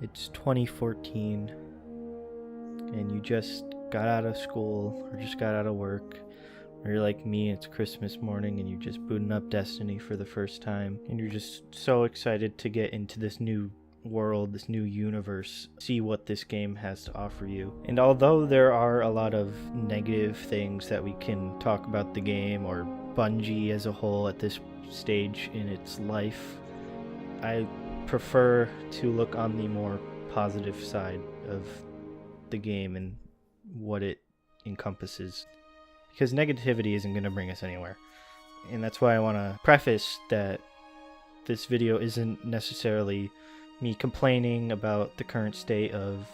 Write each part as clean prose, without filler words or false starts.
It's 2014 and you just got out of school or just got out of work, or you're like me, it's Christmas morning and you're just booting up Destiny for the first time and you're just so excited to get into this new world, this new universe, see what this game has to offer you. And although there are a lot of negative things that we can talk about the game or Bungie as a whole at this stage in its life, I prefer to look on the more positive side of the game and what it encompasses, because negativity isn't going to bring us anywhere. And that's why I want to preface that this video isn't necessarily me complaining about the current state of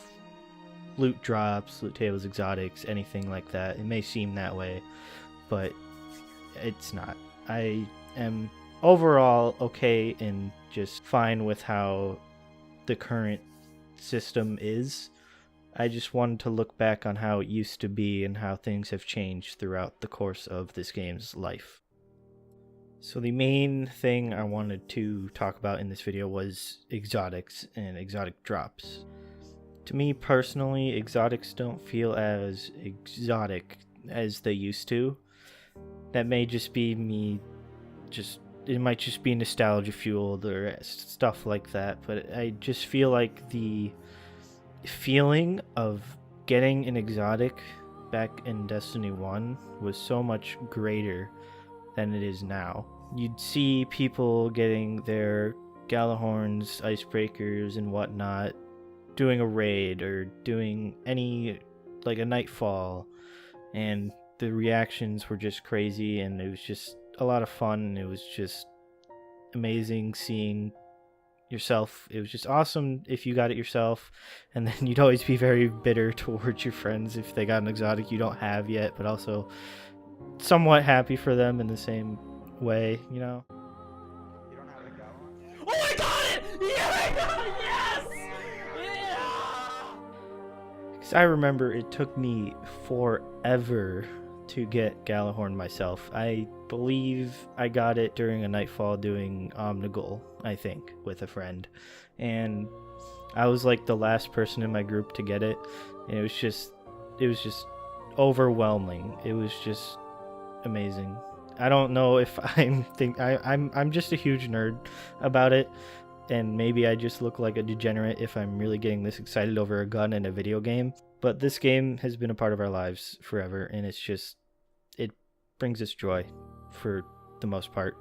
loot drops, loot tables, exotics, anything like that. It may seem that way, but it's not. I am overall okay and just fine with how the current system is. I just wanted to look back on how it used to be and how things have changed throughout the course of this game's life. So the main thing I wanted to talk about in this video was exotics and exotic drops. To me personally, exotics don't feel as exotic as they used to. That may just be me, it might just be nostalgia fueled or stuff like that, but I just feel like the feeling of getting an exotic back in Destiny 1 was so much greater than it is now. You'd see people getting their gjallarhorns, icebreakers, and whatnot, doing a raid or doing any, like a nightfall, and the reactions were just crazy, and it was just a lot of fun. It was just amazing seeing yourself. It was just awesome if you got it yourself, and then you'd always be very bitter towards your friends if they got an exotic you don't have yet, but also somewhat happy for them in the same way, you know? You don't have a go? Oh, I got it! Yeah, I got it! Yes! Yeah! Because I remember it took me forever to get gjallarhorn myself. I believe I got it during a nightfall doing Omnigul, I think, with a friend. And I was like the last person in my group to get it. And it was just overwhelming. It was just amazing. I don't know if I'm just a huge nerd about it, and maybe I just look like a degenerate if I'm really getting this excited over a gun in a video game. But this game has been a part of our lives forever, and it brings us joy for the most part.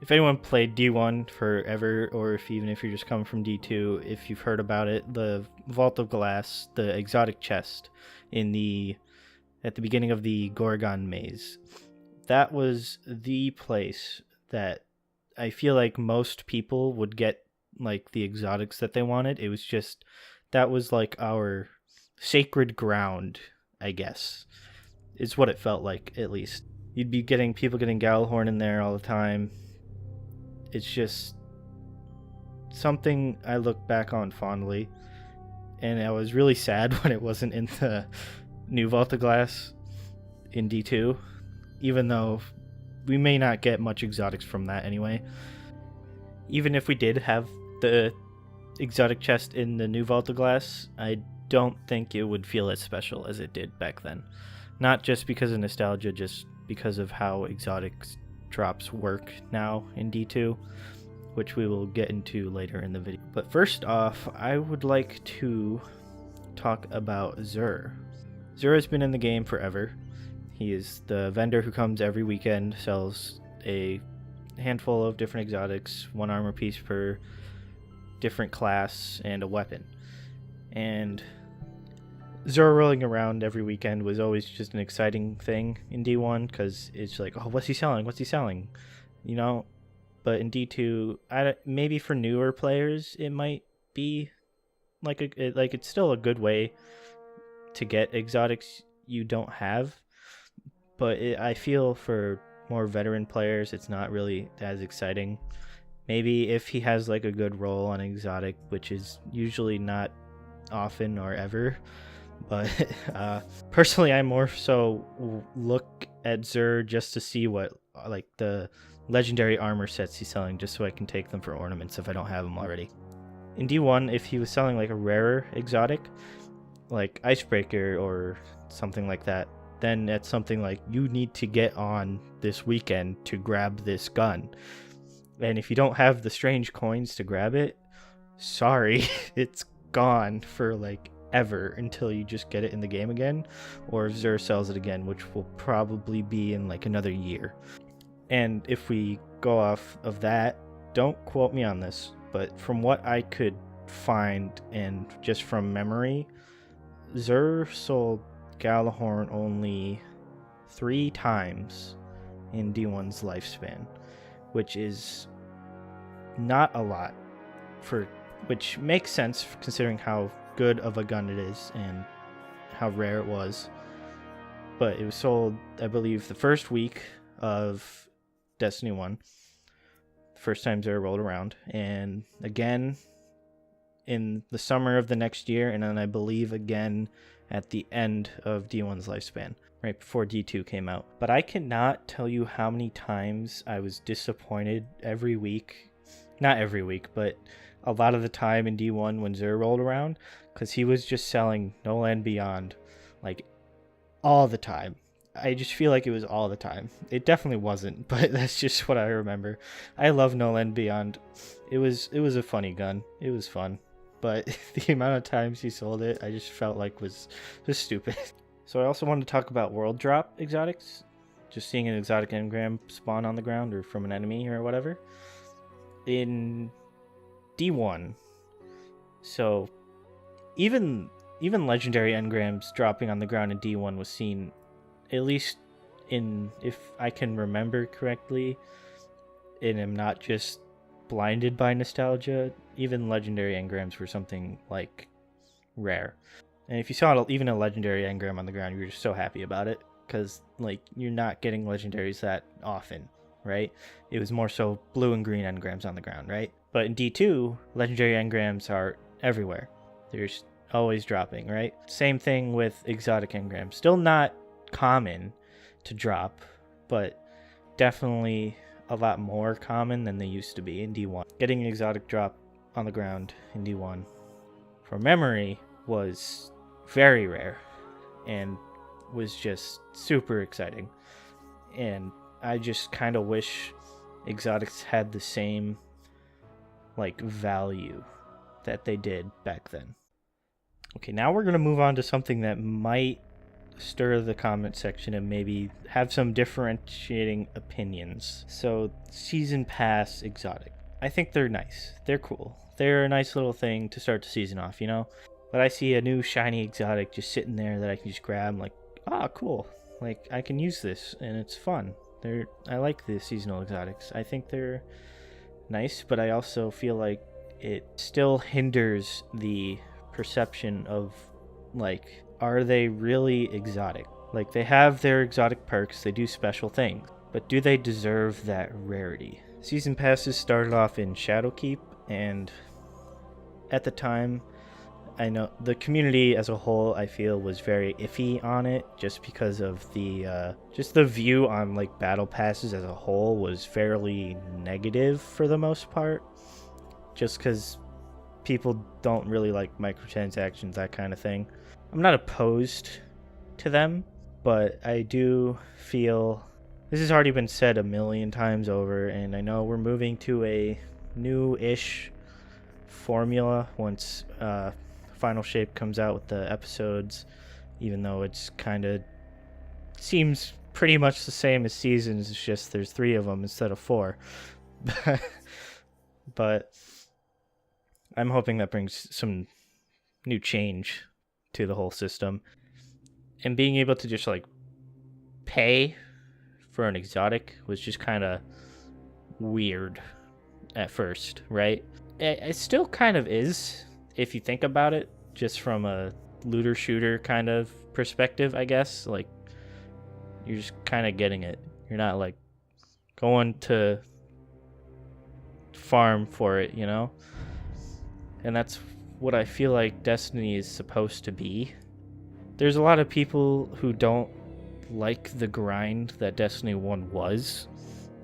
If anyone played D1 forever, or even if you're just coming from D2, if you've heard about it, the Vault of Glass, the exotic chest at the beginning of the Gorgon maze, that was the place that I feel like most people would get like the exotics that they wanted. It was just, that was like our sacred ground, I guess, is what it felt like, at least. You'd be getting people getting gjallarhorn in there all the time. It's just something I look back on fondly, and I was really sad when it wasn't in the new Vault of Glass in D2, even though we may not get much exotics from that anyway. Even if we did have the exotic chest in the new Vault of Glass, I don't think it would feel as special as it did back then. Not just because of nostalgia, just because of how exotic drops work now in D2, which we will get into later in the video. But first off, I would like to talk about Xur. Xur has been in the game forever. He is the vendor who comes every weekend, sells a handful of different exotics, one armor piece per different class, and a weapon. And Xur rolling around every weekend was always just an exciting thing in D1, because it's like, oh, what's he selling? What's he selling? You know? But in D2, maybe for newer players, it might be like it's still a good way to get exotics you don't have. But I feel for more veteran players, it's not really as exciting. Maybe if he has like a good roll on exotic, which is usually not often or ever. But personally, I more so look at Xur just to see what like the legendary armor sets he's selling, just so I can take them for ornaments if I don't have them already. in D1, if he was selling like a rarer exotic, like Icebreaker or something like that, then it's something like you need to get on this weekend to grab this gun. And if you don't have the strange coins to grab it, sorry, it's gone for like ever until you just get it in the game again, or Xur sells it again, which will probably be in like another year. And if we go off of that, don't quote me on this, but from what I could find and just from memory, Xur sold gjallarhorn only 3 times in D1's lifespan, which is not a lot, for which makes sense considering how good of a gun it is and how rare it was. But it was sold, I believe, the first week of Destiny 1, the first time Xur rolled around, and again in the summer of the next year, and then I believe again at the end of D1's lifespan, right before D2 came out. But I cannot tell you how many times I was disappointed every week. Not every week, but a lot of the time in D1 when Xur rolled around, because he was just selling No Land Beyond like all the time. I just feel like it was all the time. It definitely wasn't, but that's just what I remember. I love No Land Beyond. It was a funny gun. It was fun. But the amount of times he sold it, I just felt like was just stupid. So I also wanted to talk about world drop exotics. Just seeing an exotic engram spawn on the ground or from an enemy or whatever. In D1. So even legendary engrams dropping on the ground in D1 was seen, at least in, if I can remember correctly, and am not just blinded by nostalgia, even legendary engrams were something like rare. And if you saw even a legendary engram on the ground, you were just so happy about it, because like you're not getting legendaries that often, right? It was more so blue and green engrams on the ground, right? But in D2, legendary engrams are everywhere. They're always dropping, right? Same thing with exotic engrams. Still not common to drop, but definitely a lot more common than they used to be in D1. Getting an exotic drop on the ground in D1 from memory was very rare and was just super exciting. And I just kind of wish exotics had the same like value that they did back then. Okay, now we're going to move on to something that might stir the comment section and maybe have some differentiating opinions. So, season pass exotic. I think they're nice. They're cool. They're a nice little thing to start the season off, you know? But I see a new shiny exotic just sitting there that I can just grab. I'm like, ah, cool. Like, I can use this and it's fun. I like the seasonal exotics. I think they're nice, but I also feel like it still hinders the perception of, like, are they really exotic? Like, they have their exotic perks, they do special things, but do they deserve that rarity? Season passes started off in Shadowkeep, and at the time, I know the community as a whole, I feel, was very iffy on it, just because of the view on like battle passes as a whole was fairly negative for the most part, just because people don't really like microtransactions, that kind of thing. I'm not opposed to them, but I do feel this has already been said a million times over, and I know we're moving to a new-ish formula once Final Shape comes out with the episodes, even though it's kind of seems pretty much the same as seasons. It's just there's 3 of them instead of 4. But I'm hoping that brings some new change to the whole system. And being able to just like pay for an exotic was just kind of weird at first, right? It still kind of is, if you think about it, just from a looter shooter kind of perspective, I guess. Like, you're just kind of getting it. You're not like going to farm for it, you know? And that's what I feel like Destiny is supposed to be. There's a lot of people who don't like the grind that Destiny 1 was,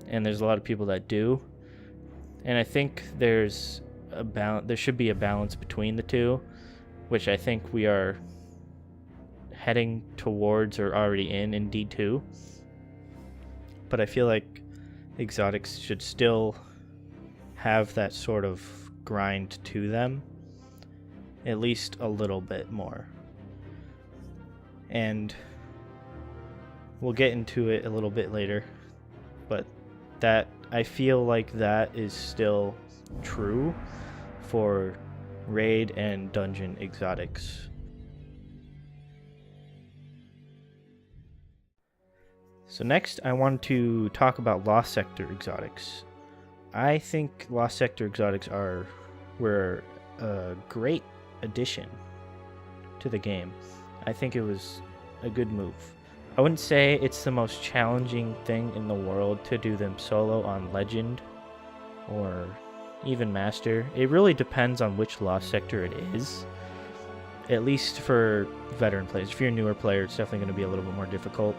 and there's a lot of people that do. And I think there's there should be a balance between the two, which I think we are heading towards or already in D2. But I feel like exotics should still have that sort of grind to them, at least a little bit more. And we'll get into it a little bit later, but that I feel like that is still true for raid and dungeon exotics. So next I want to talk about Lost Sector exotics. I think Lost Sector exotics were a great addition to the game. I think it was a good move. I wouldn't say it's the most challenging thing in the world to do them solo on Legend or even Master. It really depends on which Lost Sector it is. At least for veteran players. If you're a newer player, it's definitely going to be a little bit more difficult.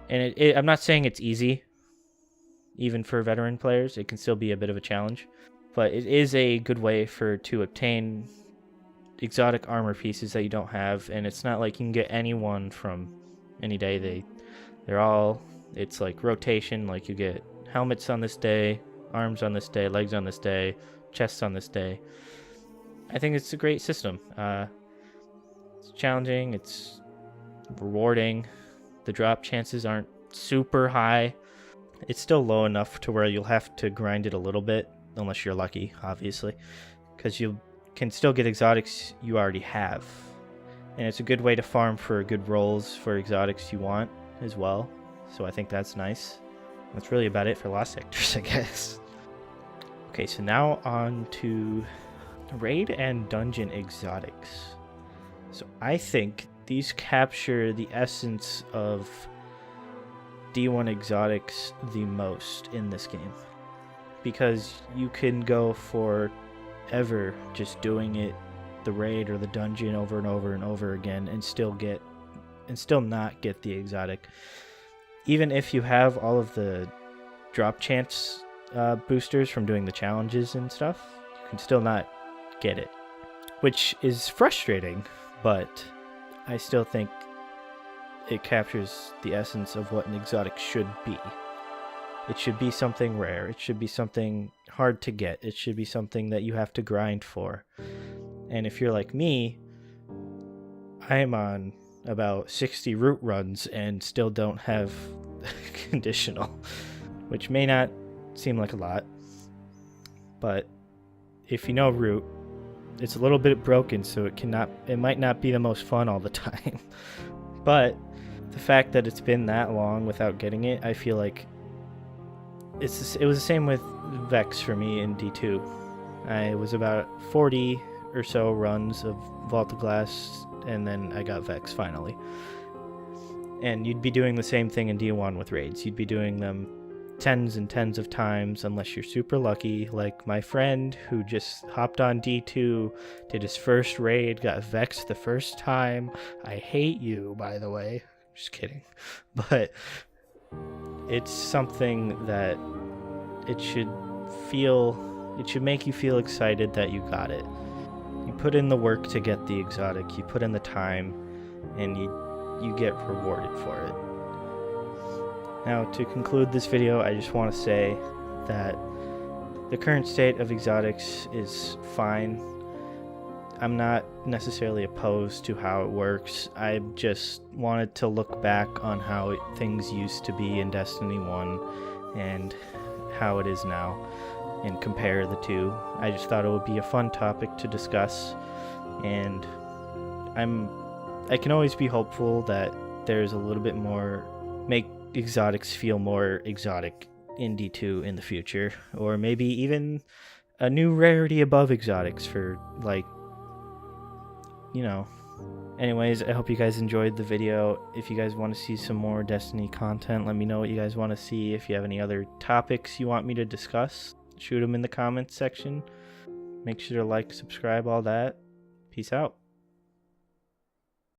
And I'm not saying it's easy, even for veteran players. It can still be a bit of a challenge, but it is a good way to obtain exotic armor pieces that you don't have, and it's not like you can get anyone from any day. They're all, it's like rotation, like you get helmets on this day, arms on this day, legs on this day, chests on this day. I think it's a great system. It's challenging, it's rewarding. The drop chances aren't super high. It's still low enough to where you'll have to grind it a little bit, unless you're lucky, obviously, because you can still get exotics you already have. And it's a good way to farm for good rolls for exotics you want as well. So I think that's nice. That's really about it for Lost Sectors, I guess. Okay, so now on to raid and dungeon exotics. So I think these capture the essence of D1 exotics the most in this game, because you can go for ever just doing it, the raid or the dungeon, over and over and over again, and still not get the exotic. Even if you have all of the drop chance boosters from doing the challenges and stuff, you can still not get it, which is frustrating, but I still think it captures the essence of what an exotic should be. It should be something rare. It should be something hard to get. It should be something that you have to grind for. And if you're like me, I am on about 60 root runs and still don't have conditional, which may not seem like a lot, but if you know root, it's a little bit broken, so it might not be the most fun all the time. But the fact that it's been that long without getting it, I feel like it was the same with Vex for me in D2. I was about 40 or so runs of Vault of Glass, and then I got Vex finally. And you'd be doing the same thing in D1 with raids. You'd be doing them tens and tens of times unless you're super lucky, like my friend who just hopped on D2, did his first raid, got Vex the first time. I hate you, by the way. Just kidding. But it's something that it should make you feel excited that you got it. You put in the work to get the exotic, you put in the time, and you get rewarded for it. Now, to conclude this video, I just want to say that the current state of exotics is fine. I'm not necessarily opposed to how it works. I just wanted to look back on how things used to be in Destiny 1 and how it is now and compare the two. I just thought it would be a fun topic to discuss, and I can always be hopeful that there's a little bit more, make exotics feel more exotic in D2 in the future, or maybe even a new rarity above exotics for, like, you know. Anyways, I hope you guys enjoyed the video. If you guys want to see some more Destiny content, let me know what you guys want to see. If you have any other topics you want me to discuss, shoot them in the comments section. Make sure to like, subscribe, all that. Peace out.